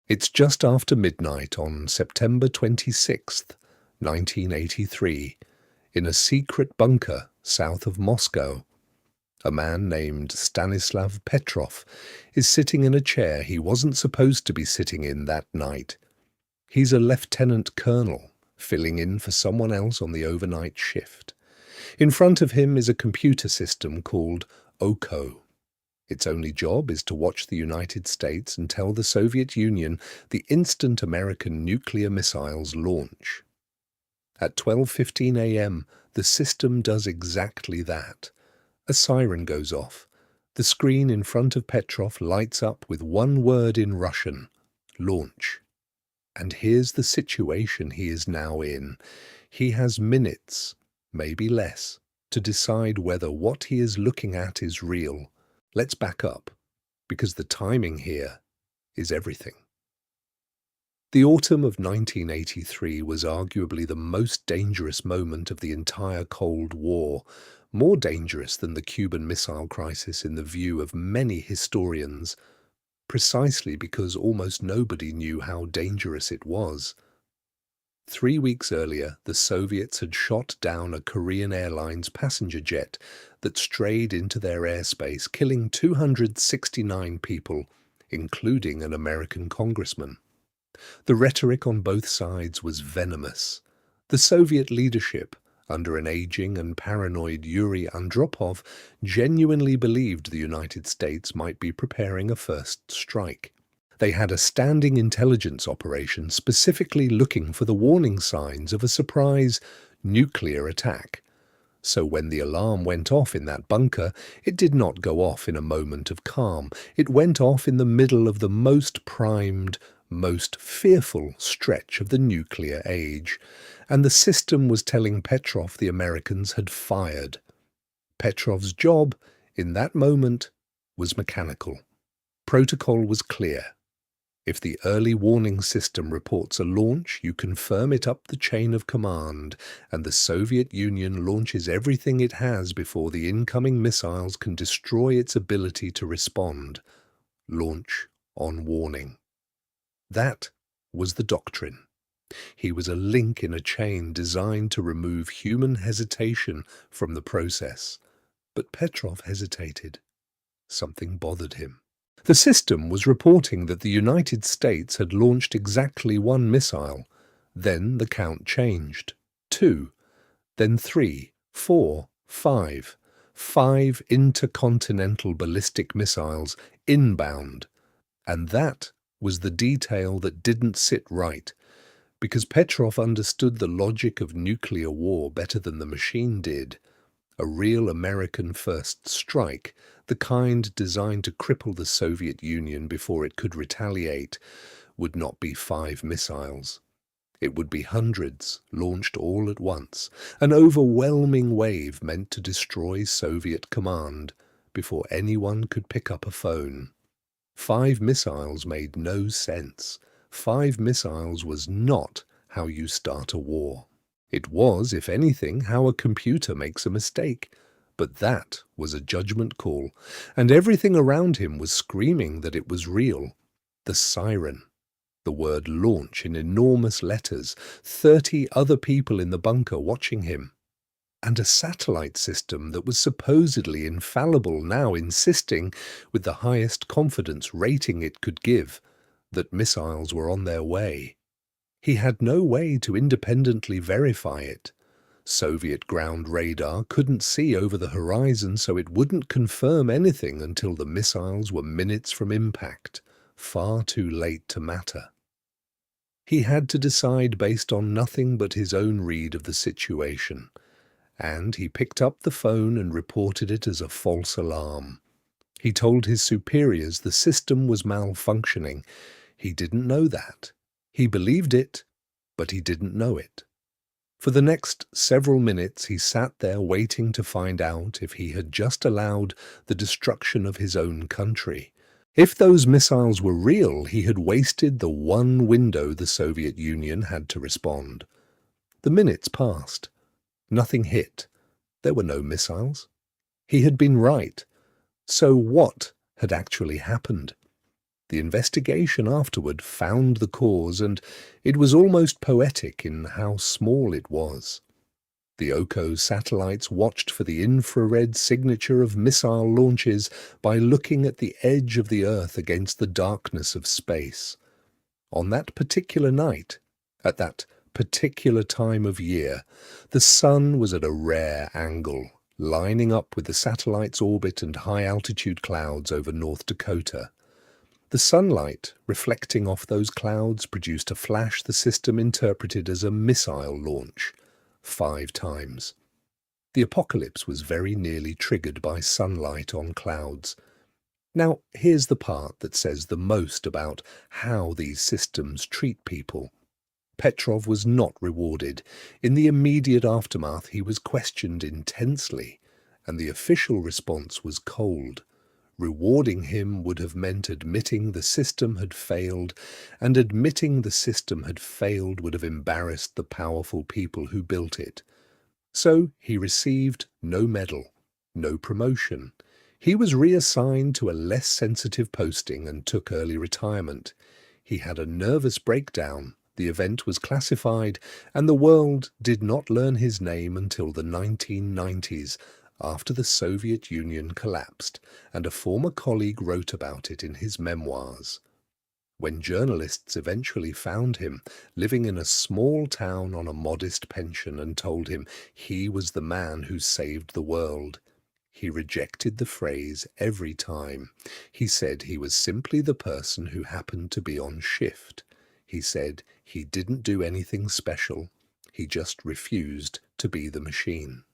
It's just after midnight on September 26th, 1983, in a secret bunker south of Moscow. A man named Stanislav Petrov is sitting in a chair he wasn't supposed to be sitting in that night. He's a lieutenant colonel, filling in for someone else on the overnight shift. In front of him is a computer system called OKO. Its only job is to watch the United States and tell the Soviet Union the instant American nuclear missiles launch. At 12:15 a.m., the system does exactly that. A siren goes off. The screen in front of Petrov lights up with one word in Russian: launch. And here's the situation he is now in. He has minutes, maybe less, to decide whether what he is looking at is real. Let's back up, because the timing here is everything. The autumn of 1983 was arguably the most dangerous moment of the entire Cold War, more dangerous than the Cuban Missile Crisis in the view of many historians, precisely because almost nobody knew how dangerous it was. 3 weeks earlier, the Soviets had shot down a Korean Airlines passenger jet that strayed into their airspace, killing 269 people, including an American congressman. The rhetoric on both sides was venomous. The Soviet leadership, under an aging and paranoid Yuri Andropov, genuinely believed the United States might be preparing a first strike. They had a standing intelligence operation specifically looking for the warning signs of a surprise nuclear attack. So when the alarm went off in that bunker, it did not go off in a moment of calm. It went off in the middle of the most primed, most fearful stretch of the nuclear age, and the system was telling Petrov the Americans had fired. Petrov's job, in that moment, was mechanical. Protocol was clear. If the early warning system reports a launch, you confirm it up the chain of command, and the Soviet Union launches everything it has before the incoming missiles can destroy its ability to respond. Launch on warning. That was the doctrine. He was a link in a chain designed to remove human hesitation from the process. But Petrov hesitated. Something bothered him. The system was reporting that the United States had launched exactly one missile. Then the count changed. 2, then 3, 4, 5. 5 intercontinental ballistic missiles inbound. And that was the detail that didn't sit right, because Petrov understood the logic of nuclear war better than the machine did. A real American first strike, the kind designed to cripple the Soviet Union before it could retaliate, would not be 5 missiles. It would be hundreds, launched all at once, an overwhelming wave meant to destroy Soviet command before anyone could pick up a phone. 5 missiles made no sense. 5 missiles was not how you start a war. It was, if anything, how a computer makes a mistake. But that was a judgment call, and everything around him was screaming that it was real. The siren. The word launch in enormous letters, 30 other people in the bunker watching him. And a satellite system that was supposedly infallible now insisting, with the highest confidence rating it could give, that missiles were on their way. He had no way to independently verify it. Soviet ground radar couldn't see over the horizon, so it wouldn't confirm anything until the missiles were minutes from impact, far too late to matter. He had to decide based on nothing but his own read of the situation, and he picked up the phone and reported it as a false alarm. He told his superiors the system was malfunctioning. He didn't know that. He believed it, but he didn't know it. For the next several minutes he sat there waiting to find out if he had just allowed the destruction of his own country. If those missiles were real, he had wasted the one window the Soviet Union had to respond. The minutes passed. Nothing hit. There were no missiles. He had been right. So what had actually happened? The investigation afterward found the cause, and it was almost poetic in how small it was. The Oko satellites watched for the infrared signature of missile launches by looking at the edge of the Earth against the darkness of space. On that particular night, at that particular time of year, the sun was at a rare angle, lining up with the satellite's orbit and high-altitude clouds over North Dakota. The sunlight, reflecting off those clouds, produced a flash the system interpreted as a missile launch, 5 times. The apocalypse was very nearly triggered by sunlight on clouds. Now, here's the part that says the most about how these systems treat people. Petrov was not rewarded. In the immediate aftermath, he was questioned intensely, and the official response was cold. Rewarding him would have meant admitting the system had failed, and admitting the system had failed would have embarrassed the powerful people who built it. So he received no medal, no promotion. He was reassigned to a less sensitive posting and took early retirement. He had a nervous breakdown. The event was classified, and the world did not learn his name until the 1990s, after the Soviet Union collapsed, and a former colleague wrote about it in his memoirs. When journalists eventually found him living in a small town on a modest pension and told him he was the man who saved the world, he rejected the phrase every time. He said he was simply the person who happened to be on shift. He said he didn't do anything special. He just refused to be the machine.